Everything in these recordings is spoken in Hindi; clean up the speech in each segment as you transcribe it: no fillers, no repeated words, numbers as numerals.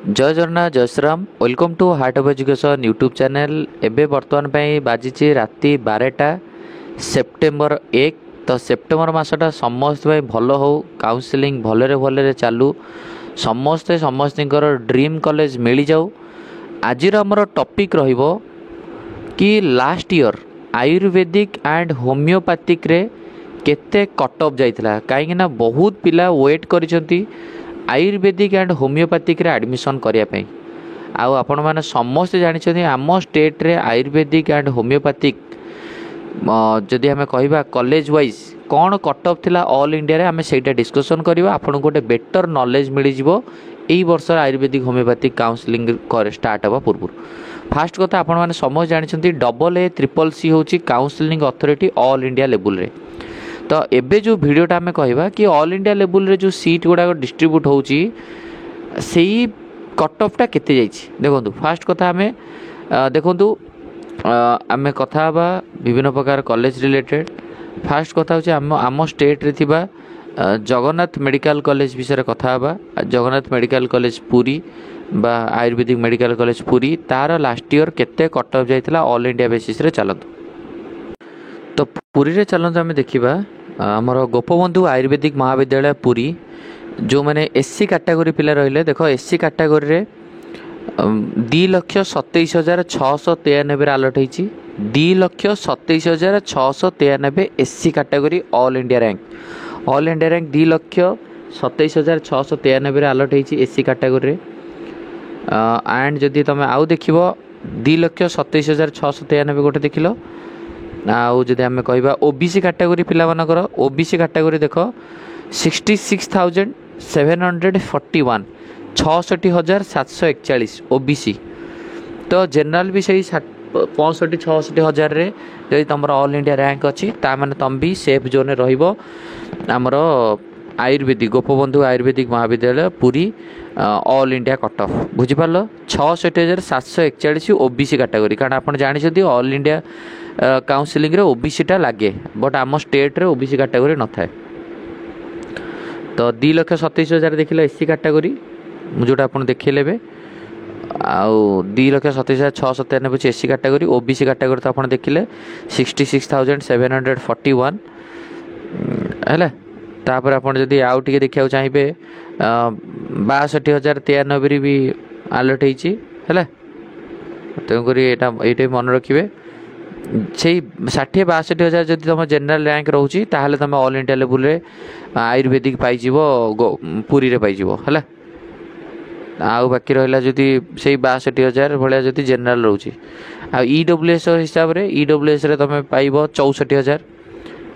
जय जगन्नाथ जय Shriram welcome to heart of education YouTube channel. एबे बर्तमान पे बाजी राति 12टा सेप्टेम्बर 1। तो सेप्टेम्बर मसटा समस्त भल हो काउंसलिंग भलरे भलरे चालू समस्ते समस्तर ड्रीम कॉलेज मिल जाऊ। आज आमर टॉपिक रहिबो कि last year Ayurvedic and homeopathic रे केते कट ऑफ जाइथिला काहे ना बहुत पिला वेट करिसंती आयुर्वेदिक एंड होमियोपैथिक रे एडमिशन करिया पई। आउ आपण माने समस्त जानिछथि आम स्टेट रे आयुर्वेदिक एंड होमियोपैथिक जदि हमें कहबा कॉलेज वाइज कौन कट ऑफ थिला ऑल इंडिया रे हमें सेटा डिस्कशन करबा। आपन गोटे बेटर नॉलेज मिल जिवो एई वर्ष आयुर्वेदिक होमियोपैथिक काउंसलिंग स्टार्ट हवा पूर्व। फास्ट कथा आपण माने समस्त जानिछथि AAA होची counselling authority all India level रे। तो एबे जो वीडियोटा आम कहवा कि ऑल इंडिया लेवल रे जो सीट गुड़ा डिस्ट्रीब्यूट होची सेई कट ऑफटा केते जाइछि देखंतु। फास्ट कथा आम देखंतु आम कथा हवा विभिन्न प्रकार कॉलेज रिलेटेड। फास्ट कथा होची आम स्टेट रे थिबा जगन्नाथ मेडिकल कॉलेज विषय कथा हवा। जगन्नाथ मेडिकल कॉलेज पुरी बा आयुर्वेदिक मेडिकल कॉलेज पुरी तार लास्ट ईयर केते कट ऑफ जाइथिला ऑल इंडिया बेसिस रे चलंतु। तो पुरी रे चलंतु आम देखिबा आमर गोपबंधु आयुर्वेदिक महाविद्यालय पुरी जो मैंने एससी कैटेगरी पिला रहिले देखो एससी कैटेगरी रे 2,27,693 आलट होती 2,27,693 SC category all India rank 2,27,693 आलट होती एससी कैटेगरी एंड जदि तुम आउ देख 2,27,693 गोटे देख लो। आउ जदि आम कहवा ओबीसी कैटेगरी पिला मानकर ओबीसी कैटेगरी देख 66,741 66,741 ओबीसी। तो जनरल भी सही 65,66,000 रे जदि तुम ऑल इंडिया रैंक अच्छी ताने तुम भी सेफ जोन रहिबो। आमर आयुर्वेदिक गोपबंधु आयुर्वेदिक महाविद्यालय Puri all India cut off बुझिपार 66,741 ओबीसी कैटेगरी कारण आप जानते ऑल इंडिया काउंसलिंग रे ओबीसीटा लगे बट आम स्टेट रे ओबीसी कैटेगरी न थाए। तो 2,27,000 देखिल एससी कैटेगरी जोटा आप देखिले आउ 2,27,693 एससी कैटेगरी ओबीसी कैटेगरी तो आप देखिले 66,741 है। तापर आप जदि आउ टे देखा चाहिए 62,093 भी आलर्ट होती है। तेणुक ये मन रखिए से 60,62,000 जब तुम जनरल रैंक रोचे ताहले तुम ऑल इंडिया लेवल रे आयुर्वेदिक पाइज पुरी रे पाइज है। आउ बाकी रहा जदि से 62,000 भाया जदि जनरल रोचे ईडब्ल्यूएस हिसाब से ईडब्ल्यूएस रे तुम पाइब 64,000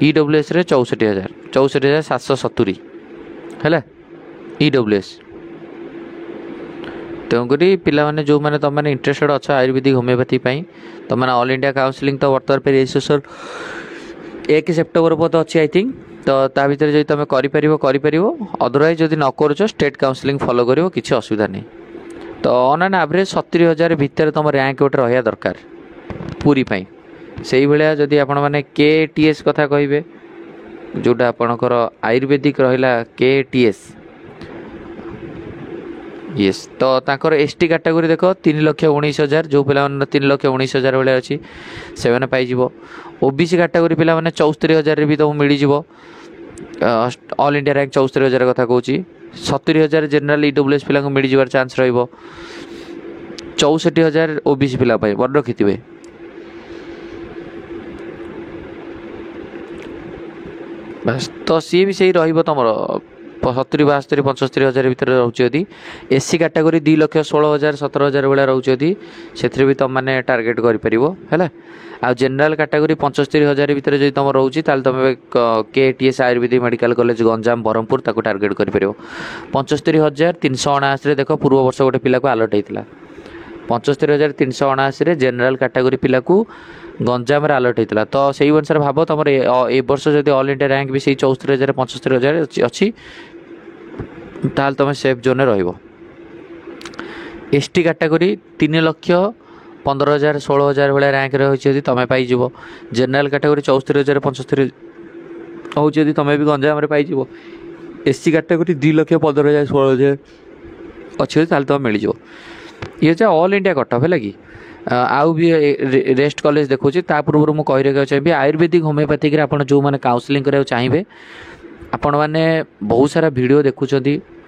ईडब्ल्यूएस रे 64,770 है ईडब्ल्यूएस। तेणुक पाने जो मैंने तुम मैंने इंटरेस्टेड अच्छा आयुर्वेदिक होमियोपैथी तुम मैंने ऑल इंडिया काउंसलिंग तो बर्तमान पे रजिस्ट्रेशन 1 सेप्टेम्बर पद अच्छी आई थिंक। तो ता भीतर जब तुम कर अदरवाइज जब न कर स्टेट काउंसलिंग फॉलो कर किसी असुविधा नहीं। तो ऑन एन एवरेज 70,000 भितर तुम रैंक गोटे रहा दरकार पूरी से भाया जदि आपण मैंने केटीएस कथा कहे जोटा आपणकर आयुर्वेदिक रहा केटीएस यस। तो ताकर एसटी कैटेगरी देख 3,19,000 जो पिला 3,19,000 भाया अच्छी से पाइज। ओबीसी कैटेगरी पिला 74,000 भी तुमको मिल जाव ऑल इंडिया रैंक 74,000 कथा कहूँ 70,000 जनरल ईडब्ल्यूएस पिला मिल जावर चांस रहिबो 64,000 ओबीसी पिला मन रखि थे। बस तो सी भी सही रहिबो तुमर 70, 72, 75,000 भितर रोचे एससी कैटेगरी 2,16,000 17,000 भाया रोचे से भी तुम मैंने टार्गेट कर आ जनरल कैटेगरी 75,000 भितर जब तुम रोचे तुम KTS ayurvedic medical college Ganjam Brahmapur ताको टार्गेट कर 75,379 देख पूर्व वर्ष गोटे पिला को आलर्ट होता 75,379 जनरल कैटेगरी पिला को गंजाम आलर्ट होता। तो से अनुसार भाव तुम ए वर्ष जब ऑल इंडिया रैंक भी 74,000 75,000 अच्छी ताल तुम सेफ जोन रहिबो। एसटी कैटेगरी 3,15,000 16,000 भाया रैंक रही तुम पाइज। जनरल कैटेगरी 74,000 75,000 हो तुम भी गंजाम पाइज। एससी कैटेगरी 2,15,000 16,000 अच्छे तुम मिल जाओ। ये ऑल इंडिया कट ऑफ है कि आउ भी रेस्ट कॉलेज देखुची। पूर्व मुझे कही चाहिए आयुर्वेदिक होमियोपैथिक आप जो मैंने काउंसलिंग कराया चाहिए आपण मैंने बहुत सारा वीडियो देखुं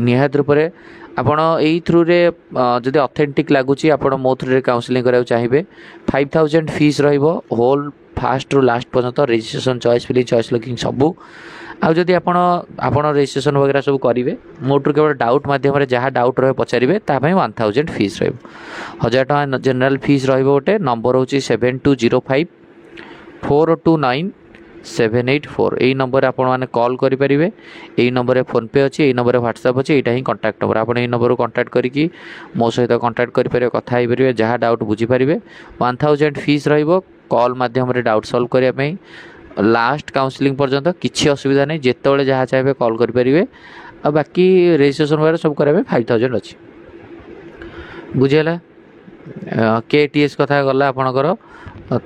निहात रूप से आपण यही थ्रू रे जदि ऑथेंटिक लगुच आप मो थ्रू रे काउंसलिंग कराया चाहिए 5000 फीस रोल फास्ट रु लास्ट पर्यंत registration choice filling choice locking सबू आदि आप रजिस्ट्रेशन वगैरह सब करेंगे मोटू केवल डाउट मध्यम जहाँ डाउट रहे पचारे 1000 फीस रजार टाँग जनरल फीस रोटे नंबर हूँ 7205 429 784 यही नंबर आप कॉल करेंगे। यही नंबर फोन पे अच्छी, यही नंबर व्हाट्सएप अच्छी, यहाँ ही कॉन्टैक्ट नंबर आप नंबर को कॉन्टैक्ट करके मो सहित कॉन्टैक्ट करेंगे कथा पारे जहाँ डाउट बुझीपारे 1000 फीस कॉल माध्यम डाउट सॉल्व करने लास्ट काउंसलिंग पर्यंत किसी असुविधा नहीं जिते जहाँ चाहिए कॉल करेंगे आ बाकी रजिस्ट्रेशन वगैरह सब कराया 5000 अच्छी बुझीगला। KTS कथा गला आपणकर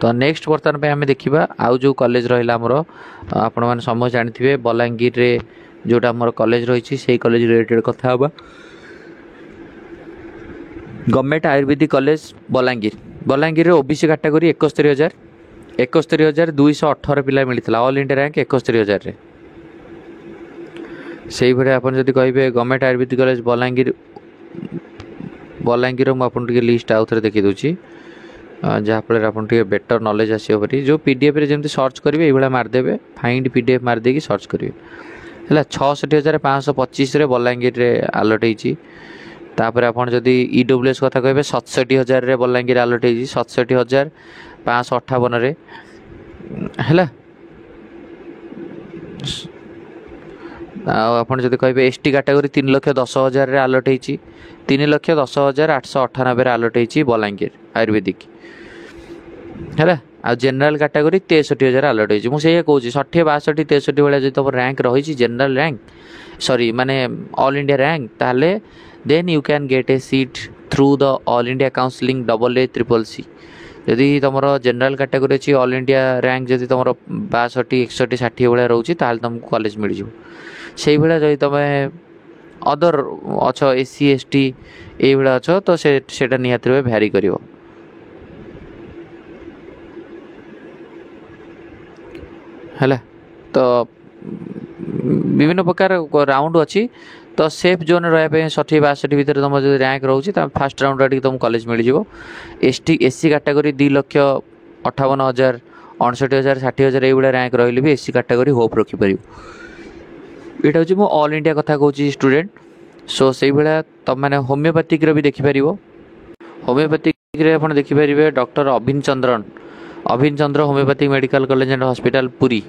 तो नेक्स्ट बर्तमान पे आम देखा आउ जो कॉलेज रहा आमर आपण मैंने समझ जानी बलांगीर रे जोटा आमर कॉलेज रही से कॉलेज रिलेटेड कथा हवा गवर्नमेंट आयुर्वेदिक कॉलेज बलांगीर रे ओबीसी कैटेगरी 71,218 पिला मिलता ऑल इंडिया रैंक 71,000 से भाई आप कहे गवर्नमेंट आयुर्वेदिक कॉलेज बलांगीर मुझे लिस्ट आउ थे देखी दूसरी जहाँफल आप बेटर नॉलेज आसपरी जो पीडीएफ रे जमी सर्च करेंगे ये मारदेवे फाइंड पीडीएफ मारदे सर्च करेंगे है 66,525 बलांगीर रे आलट होती आपड़ जदि ईडब्ल्यूएस कथा कहे 67,000 बलांगीर आलट होती 67,558 है आपड़ जब कहे एसटी कैटेगरी 3,10,000 आलट होती 3,10,898 आलट होती बलांगीर आयुर्वेदिक है आ जनरल कैटेगरी 63,000 आलट होती मुझे कौन 60 62 63 भाया जो तुम रैंक रही जनरल रैंक सॉरी माने ऑल इंडिया रैंक ताहले then you can get a seat through the all India counselling AA CCC जदि तुम जनरल कैटेगरी अच्छी ऑल इंडिया रैंक जदि तुम 62 61 60 भाया रोचे तुमको कॉलेज मिल जाए से भाया जब तुम अदर अच्छ SC ST ये भाया अच्छ तो सेटा निहात भैरी कर है तो विभिन्न प्रकार राउंड अच्छी तो सेफ जोन रहा 60 62 भितर तुम जो रैंक रोचे फास्ट राउंड आगे तुम कॉलेज मिल जाए SC कैटेगरी 2,58,000 59,000 60,000 ये रैंक रही भी SC कैटेगरी होप रखिपर यहाँ हूँ मो ऑल इंडिया कथा कहूँ स्टूडेंट सो से भाया तुम मैंने होमियोपैथिक भी देखिपर होमियोपैथिक आप देखिपारे doctor Abhin Chandra homeopathic medical college and hospital Puri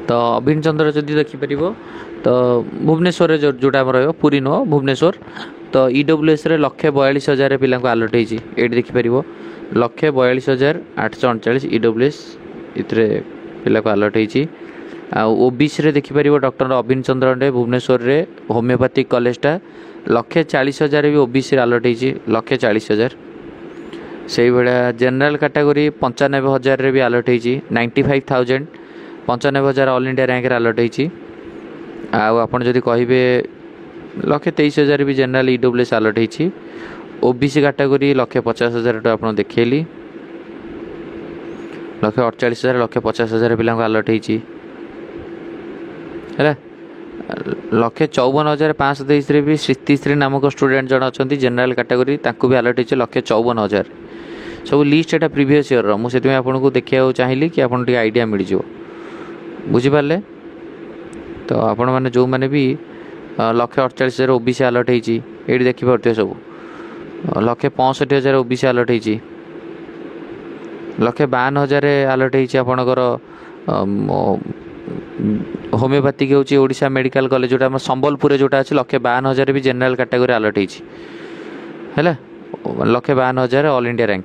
तो अभिन चंद्र जदि देखिपर तो भुवनेश्वर जोटा रहा पुरी नुह भुवनेश्वर तो ईडब्ल्यूएस 1,42,000 पिला आलट होती ये देखिपर 1,42,839 ईडब्ल्यूएस इतने पिला आलट होती ओबीसी देखिपर डॉक्टर अभिन चंद्र भुवनेश्वर रे होमियोपैथिक कॉलेजटा 1,40,000 भी ओबीसी आलट होती 1,40,000 से भाया जनरल कैटेगरी 95,000 भी आलट होती 95,000 95,000 ऑल इंडिया रैंक आलट होती आप कहे 1,23,000 भी जनरल ईडब्ल्यूएस आलट होती ओबीसी कैटेगरी 1,50,000 आप देखली 1,48,000 1,50,000 पिला आलट होती है 1,54,523 भी श्रीतिश्री नामक स्टूडेंट जन अच्छा जनरल कैटेगरी भी आलट होती 1,54,000 सब लिस्ट एटा प्रीवियस ईयर मुझे आपको देखा चाहिए कि आप आइडिया मिल जाए बुझीपारे तो आपण मैंने जो मैंने भी 1,48,000 ओबीसी आलट होती ये देखिपे सब 1,65,000 ओबीसी आलट होती 1,52,000 आलट होती आपणकर होमियोपैथिक होची ओडिशा मेडिकल कॉलेज जोटा संबलपुर जोटा अच्छे 1,52,000 भी जनरल कैटेगरी आलट होती है 1,52,000 ऑल इंडिया रैंक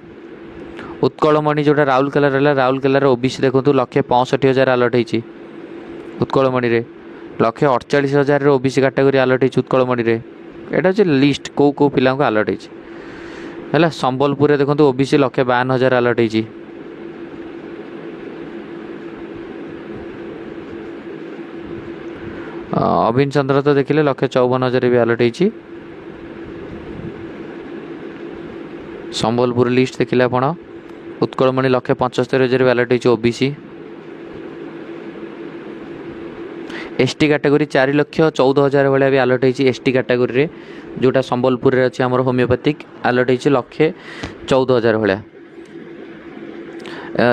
उत्कलमणि जोटा राउरकेला रहा राउरकेलार ओबीसी देखो 1,65,000 आलट होती उत्कलमणि 1,48,000 ओबीसी कैटेगरी आलट होती उत्कलमणि यहाँ हूँ लिस्ट कौ कौ पिला आलट होती है संबलपुर देखो ओबीसी 1,52,000 आलट होती अभिन चंद्र तो देखिले 1,54,000 भी आलट होती संबलपुर लिस्ट देखिले आपण उत्कलमणि 1,75,000 बैलेट होती ओबीसी। एसटी कैटेगरी 4,14,000 भाया भी आलट होती एसटी कैटेगरी जोटा संबलपुर रे अच्छी आमर होमियोपैथिक आलट होती 1,14,000 भाया।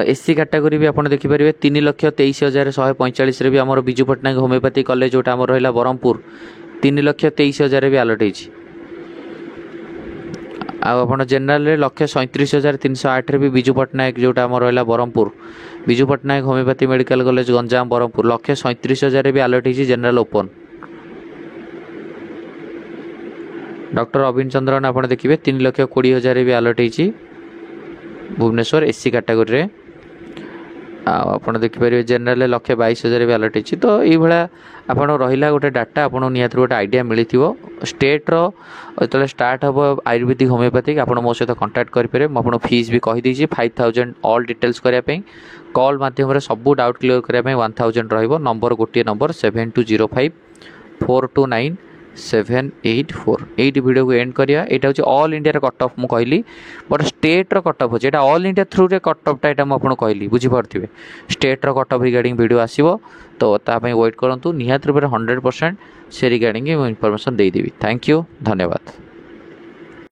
एससी कैटेगरी भी आपड़ देखिपारे 3,23,145 भी आमर विजु पट्टनायक होमियोपैथिक कॉलेज जोटा आमर रहा ब्रह्मपुर 3,23,000 भी आलट होती। आप जेनराल 1,37,308 भी विजु पट्टनायक जोटा आम रहा Brahmapur Biju Pattnaik homoeopathy medical college Ganjam Brahmapur 1,37,000 भी आलट होती general open. Doctor Avin Chandran आप देखिए 3,20,000 भी आलट होती भुवनेश्वर एससी कैटेगरी आप देखिपारे जेनराल 1,22,000 भी आलट होती। तो ये आप रहा गोटे डाटा आप निहत गोटे आइडिया मिली स्टेट्र जो स्टार्ट हम आयुर्वेदिक होमियोपैथिक आप मो सहित कंटाक्ट करेंगे मुझे फीस भी कहीदे 5,000 ऑल डिटेल्स करने कॉल मध्यम सब डाउट क्लियर करने 1,000 रंबर गोटे नंबर 7205429784 एट वीडियो को एंड करिया। यहाँ हूँ ऑल इंडिया कट ऑफ मुझे कहली बट स्टेट्र कट ऑफ अच्छे ऑल इंडिया थ्रू रे कट ऑफ टाइम आपको कहली बुझीपे स्टेट्र कट ऑफ रिगार्डिंग वीडियो आसो तो तापाई वेट करूँ निहत रूप 100% से रिगार्डिंग इनफॉरमेशन देदेवी। थैंक यू धन्यवाद।